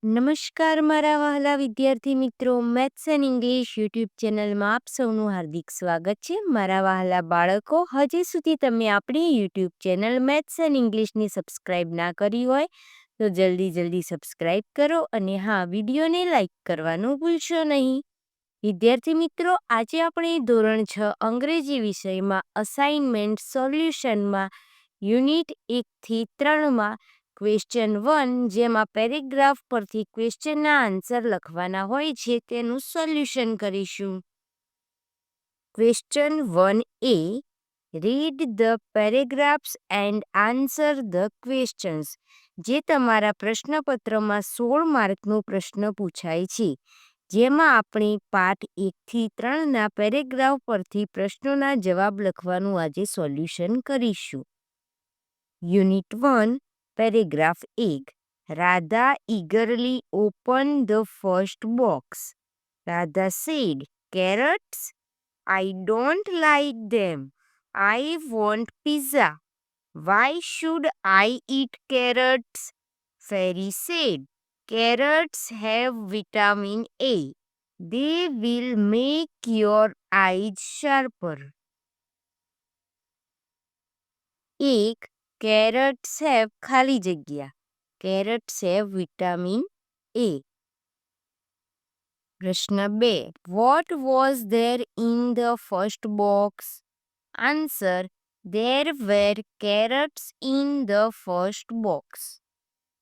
નમસ્કાર મારા વહાલા વિદ્યાર્થી મિત્રો, મેથ્સ એન્ડ ઇંગ્લિશ યુટ્યુબ ચેનલમાં આપ સૌનું હાર્દિક સ્વાગત છે. મારા વહાલા બાળકો, હજી સુધી તમે આપણી યુટ્યુબ ચેનલ મેથ્સ એન્ડ ઇંગ્લિશની સબસ્ક્રાઈબ ના કરી હોય તો જલ્દી સબસ્ક્રાઈબ કરો અને હા, વિડીયોને લાઈક કરવાનું ભૂલશો નહીં. વિદ્યાર્થી મિત્રો, આજે આપણે ધોરણ 6 અંગ્રેજી વિષયમાં અસાઇનમેન્ટ સોલ્યુશનમાં યુનિટ 1 થી 3માં ક્વેશ્ચન 1, જેમાં પેરેગ્રાફ પરથી ક્વેશ્ચનના આન્સર લખવાના હોય છે, તેનું સોલ્યુશન કરીશું. Question 1a. Read the paragraphs and answer the questions. જે તમારા પ્રશ્નપત્રમાં 16 માર્કનો પ્રશ્ન પૂછાય છે, જેમાં આપણે પાઠ 1 થી 3ના પેરેગ્રાફ પરથી પ્રશ્નોના જવાબ લખવાનું આજે સોલ્યુશન કરીશું. Unit 1, paragraph 1. Radha eagerly opened the first box. Radha said, "Carrots? I don't like them. I want pizza. Why should I eat carrots?" Fairy said, "Carrots have vitamin A. They will make your eyes sharper." 1. Carrots have ખાલી જગ્યા. Carrots have vitamin A. પ્રશ્ન 2. What was there in the first box? Answer. There were carrots in the first box.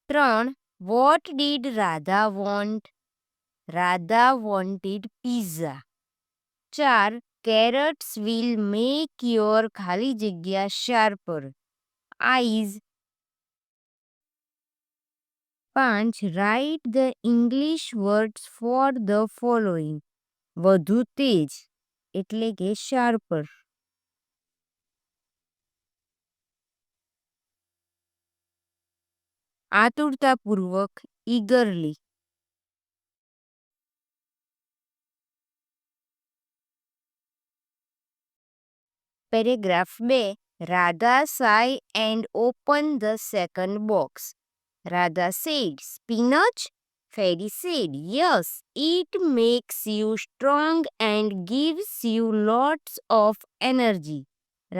3. What did Radha want? Radha wanted pizza. 4. Carrots will make your ખાલી જગ્યા sharper eyes. 5. Write the English words for the following. વધુ તેજ એટલે કે sharper. આતુરતાપૂર્વક eagerly. Paragraph 2. Radha sighed and opened the second box. Radha said, "Spinach?" Fairy said, "Yes, it makes you strong and gives you lots of energy."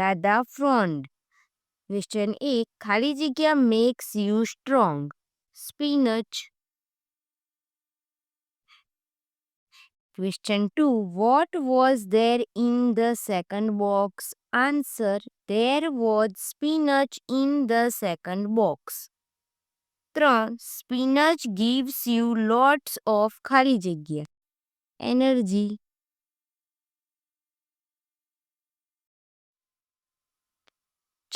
Radha frowned. Question A. ખાલી જગ્યા makes you strong. Spinach. Question 2. What was there in the second box? Answer. There was spinach in the second box. 3. Spinach gives you lots of ખાલી જગ્યા energy.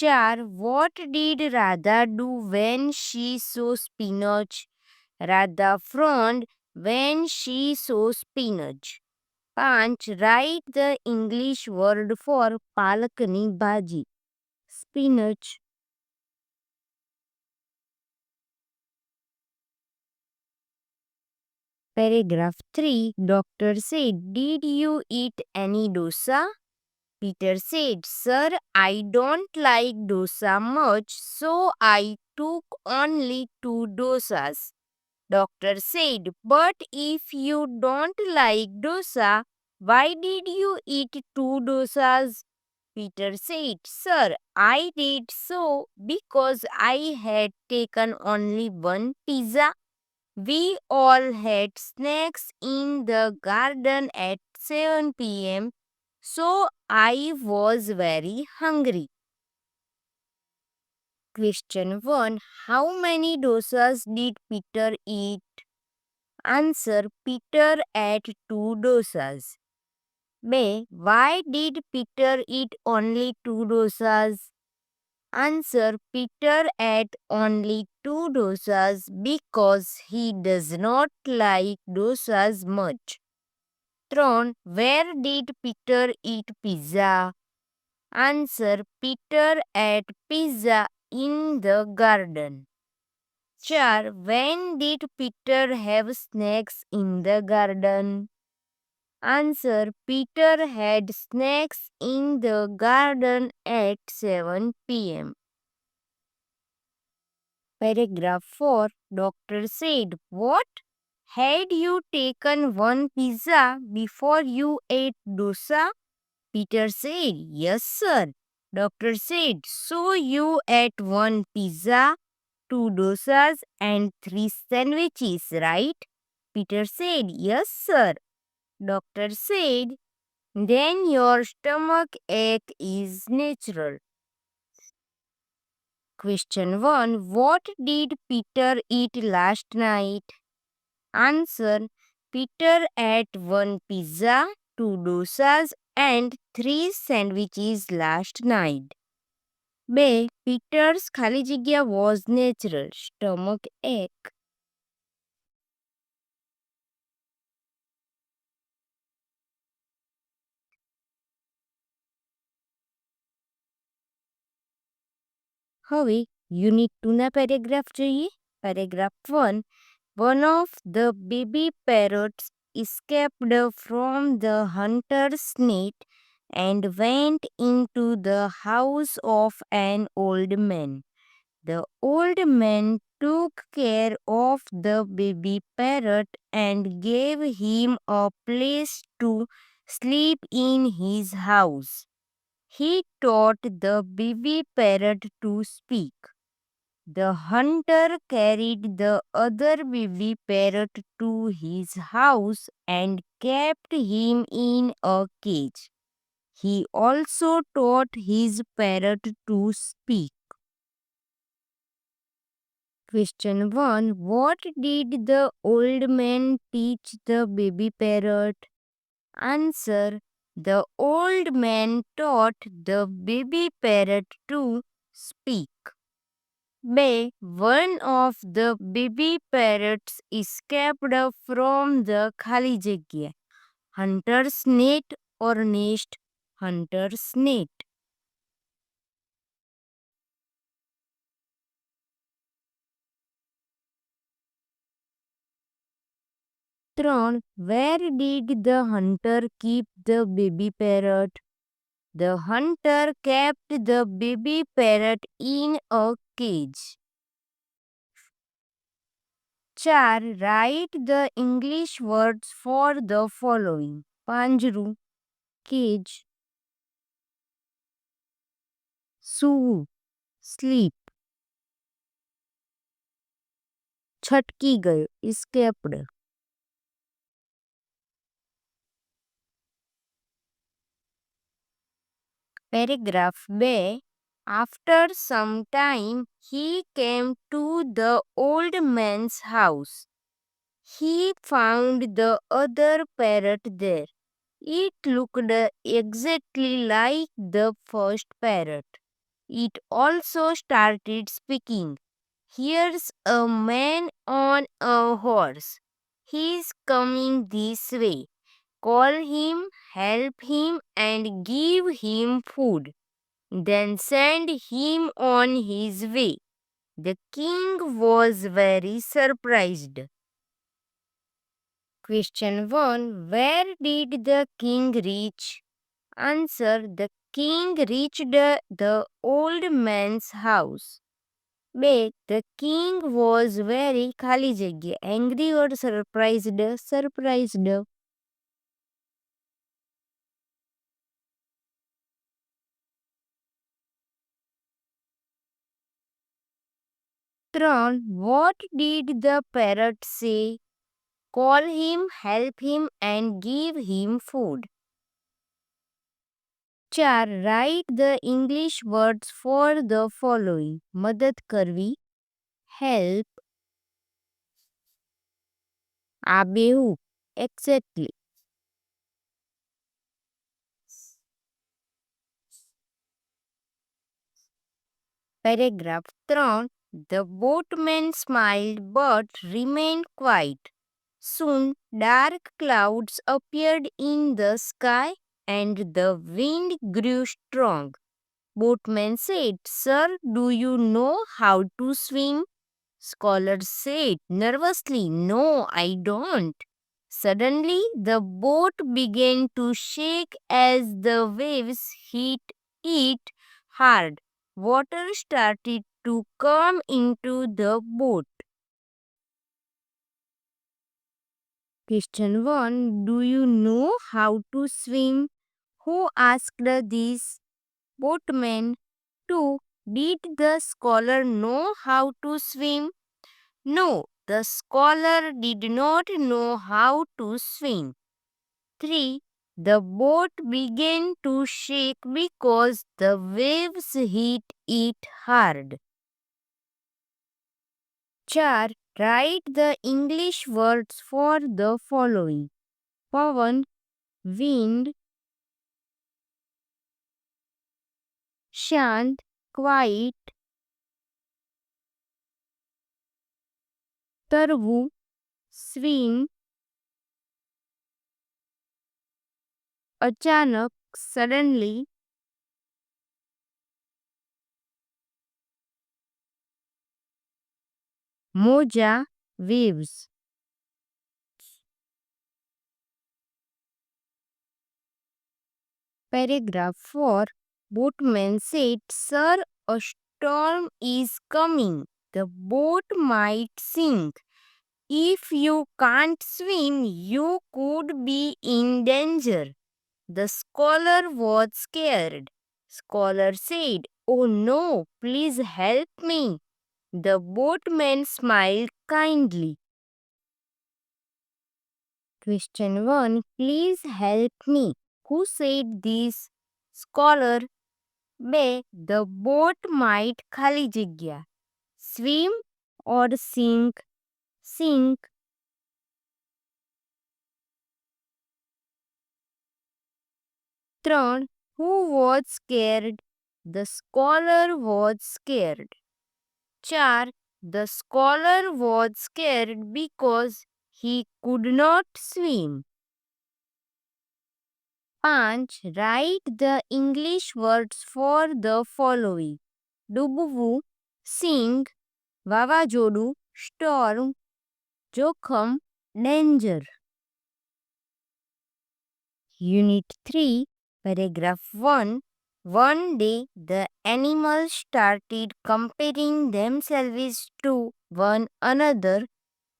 4. What did Radha do when she saw spinach? Radha frowned when she saw spinach. 5. Write the English word for પાલકની ભાજી. Spinach. Paragraph 3. Doctor said, "Did you eat any dosa?" Peter said, "Sir, I don't like dosa much, so I took only 2 dosas." Doctor said, "But if you don't like dosa, why did you eat 2 dosas?" Peter said, "Sir, I did so because I had taken only 1 pizza. We all had snacks in the garden at 7 p.m., so I was very hungry." Question 1. How many dosas did Peter eat? Answer. Peter ate 2 dosas. B. Why did Peter eat only 2 dosas? Answer. Peter ate only 2 dosas because he does not like dosas much. 3. Where did Peter eat pizza? Answer. Peter ate pizza in the garden. 4. When did Peter have snacks in the garden? Answer. Peter had snacks in the garden at 7 p.m. Paragraph 4. Doctor said, "What? Had you taken one pizza before you ate dosa?" Peter said, "Yes, sir." Doctor said, "So you ate one pizza, two dosas, and three sandwiches, right?" Peter said, "Yes, sir." Doctor said, "Then your stomach ache is natural." Question 1. What did Peter eat last night? Answer. Peter ate one pizza, two dosas, and three sandwiches last night. 2. Peter's ખાલી જગ્યા was natural. Stomach ache. હવે unit 2ના paragraph જોઈએ. Paragraph 1. One of the baby parrots escaped from the hunter's net and went into the house of an old man. The old man took care of the baby parrot and gave him a place to sleep in his house. He taught the baby parrot to speak. The hunter carried the other baby parrot to his house and kept him in a cage. He also taught his parrot to speak. Question 1. What did the old man teach the baby parrot? Answer. The old man taught the baby parrot to speak. One of the baby parrots escaped from the ખાલી જગ્યા. Hunter's net or nest? Hunter's net. Where did the hunter keep the baby parrot? The hunter kept the baby parrot in a cage. 4. Write the English words for the following. પાંજરું, cage, સૂવું, sleep, છટકી ગયો, escaped. Paragraph 2. After some time, he came to the old man's house. He found the other parrot there. It looked exactly like the first parrot. It also started speaking. "Here's a man on a horse. He's coming this way. Call him, help him, and give him food. Then send him on his way." The king was very surprised. Question 1. Where did the king reach? Answer. The king reached the old man's house. The king was very ખાલી જગ્યા. Angry or surprised? Surprised. 3. What did the parrot say? Call him, help him, and give him food. 4. Write the English words for the following. મદદ કરવી, help, આબેહૂબ, exactly. Paragraph 3. The boatman smiled but remained quiet. Soon dark clouds appeared in the sky and the wind grew strong. Boatman said, "Sir, do you know how to swim?" Scholar said nervously, "No, I don't." Suddenly, the boat began to shake as the waves hit it hard. Water started to come into the boat? Question 1. Do you know how to swim? Who asked this? Boatman. 2. Did the scholar know how to swim? No, the scholar did not know how to swim. 3. The boat began to shake because the waves hit it hard. 4. Write the English words for the following. Pavan, wind. Shant, quiet. Tarvu, swing. Achanak, suddenly. Moja, waves. Paragraph 4. Boatman said, Sir, a storm is coming. The boat might sink. If you can't swim, you could be in danger. The scholar was scared. Scholar said, Oh no, please help me. The boatman smiled kindly. Question 1. Please help me. Who said this? Scholar. B. The boat might ખાલી જગ્યા. Swim or sink? Sink. 3. Who was scared? The scholar was scared. 4. The scholar was scared because he could not swim. 5. Write the English words for the following. ડૂબવું, sink, વાવાઝોડું, storm, જોખમ, danger. Unit 3, paragraph 1. One day the animals started comparing themselves to one another.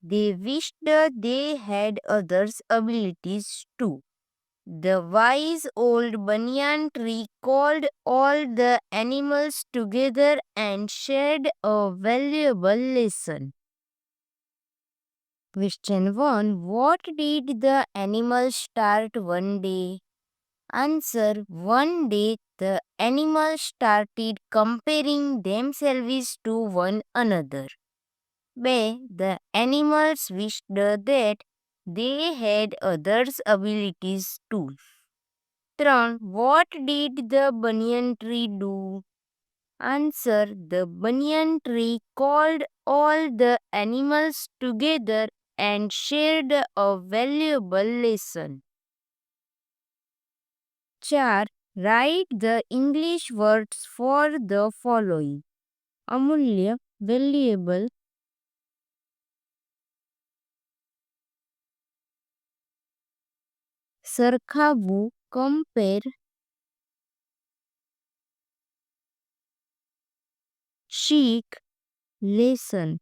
They wished they had others' abilities too. The wise old banyan tree called all the animals together and shared a valuable lesson. Question 1. What did the animals start one day? Answer. One day the animals started comparing themselves to one another. B. The animals wished that they had others' abilities too. 3. What did the banyan tree do? Answer. The banyan tree called all the animals together and shared a valuable lesson. 4. Write the English words for the following. Amulya, valuable. Sarkhavu, compare. Sheik, lesson.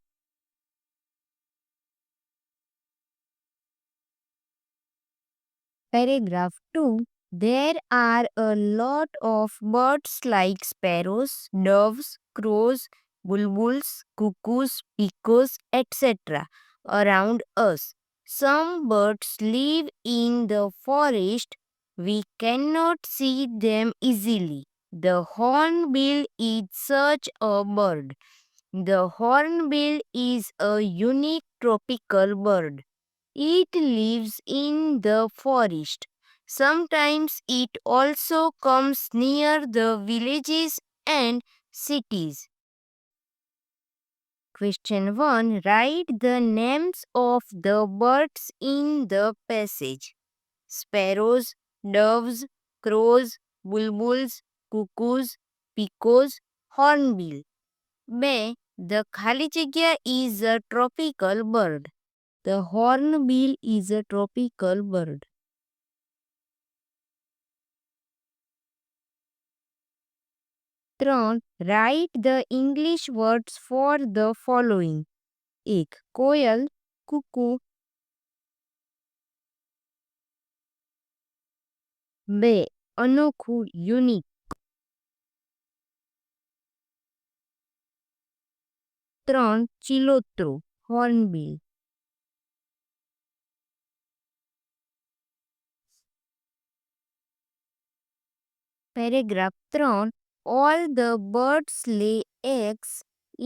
Paragraph 2. There are a lot of birds like sparrows, doves, crows, bulbuls, cuckoos, peacocks, etc. around us. Some birds live in the forest. We cannot see them easily. The hornbill is such a bird. The hornbill is a unique tropical bird. It lives in the forest. Sometimes it also comes near the villages and cities. Question 1. Write the names of the birds in the passage. Sparrows, doves, crows, bulbuls, cuckoos, peacocks, hornbill. B. The ખાલી જગ્યા is a tropical bird. The hornbill is a tropical bird. 3. Write the English words for the following. 1. કોયલ, કુકુ. 2. અનોખું, unique. 3. ચિલોત્રું, hornbill. Paragraph 3. All the birds lay eggs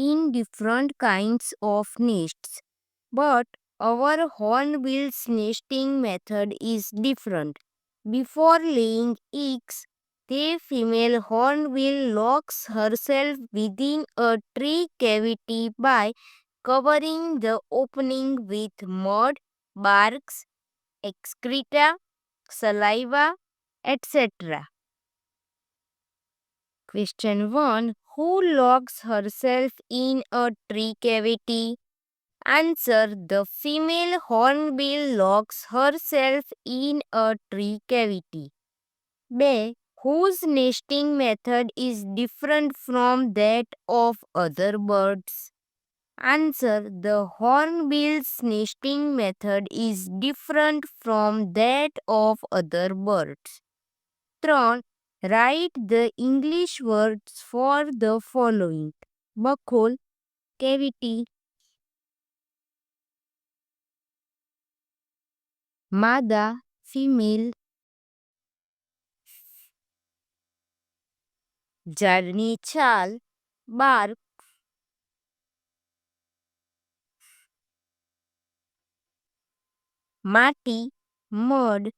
in different kinds of nests, but our hornbill's nesting method is different. Before laying eggs, the female hornbill locks herself within a tree cavity by covering the opening with mud, barks, excreta, saliva, etc. Question 1. Who locks herself in a tree cavity? Answer. The female hornbill locks herself in a tree cavity. B. Whose nesting method is different from that of other birds? Answer. The hornbill's nesting method is different from that of other birds. 3. Write the English words for the following. બખોલ, cavity. માદા, female. ઝાડની છાલ, bark. માટી, mud.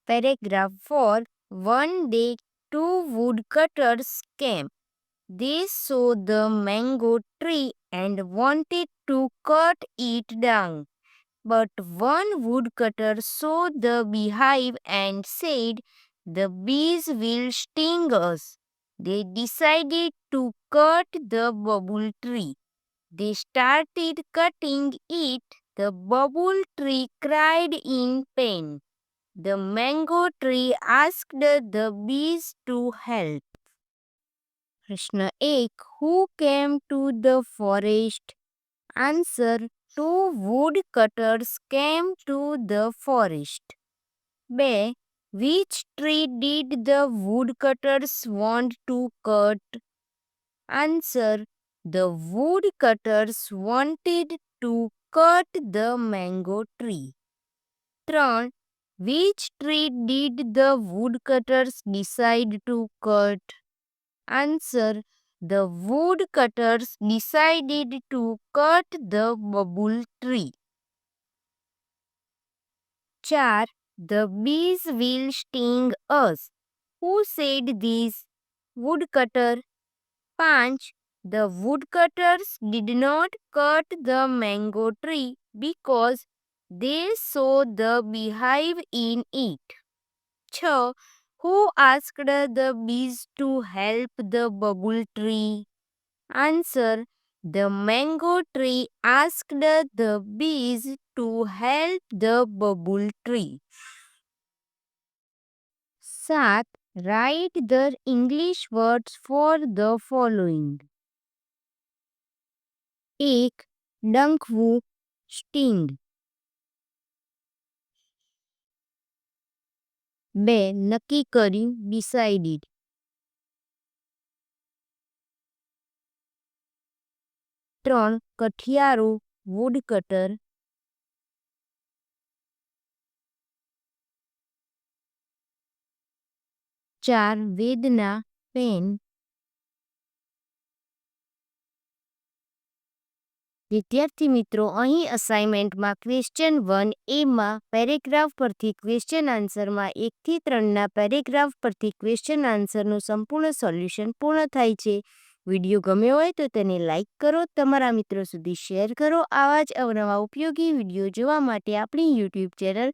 Paragraph 4. One day, two woodcutters came. They saw the mango tree and wanted to cut it down. But one woodcutter saw the beehive and said, "The bees will sting us." They decided to cut the bubble tree. They started cutting it. The bubble tree cried in pain. The mango tree asked the bees to help. પ્રશ્ન 1. Who came to the forest? Answer. Two woodcutters came to the forest. B. Which tree did the woodcutters want to cut? Answer. The woodcutters wanted to cut the mango tree. 3. Which tree did the woodcutters decide to cut? Answer. The woodcutters decided to cut the bubble tree. 4. The bees will sting us. Who said this? Woodcutter. 5. The woodcutters did not cut the mango tree because they saw the beehive in it. 6. Who asked the bees to help the bubble tree? Answer. The mango tree asked the bees to help the bubble tree. 7. Write the English words for the following. 1. ડંખવું, sting. 2. નક્કી કર્યું, decided. 3. કઠિયારો, woodcutter. 4. વેદના, pain. વિદ્યાર્થી મિત્રો, અહીં અસાઇનમેન્ટમાં question 1A paragraph પરથી question આન્સરમાં 1 થી 3ના paragraph પરથી question આન્સરનું સંપૂર્ણ સોલ્યુશન પૂર્ણ થાય છે. વિડીયો ગમ્યો હોય તો તેને લાઇક કરો, તમારા મિત્રો સુધી શેર કરો. આવા જ અવનવા ઉપયોગી વિડીયો જોવા માટે આપણી YouTube channel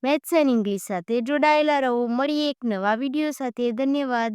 maths and English સાથે જોડાયેલા રહો. મળીએ એક નવા વિડીયો સાથે. ધન્યવાદ.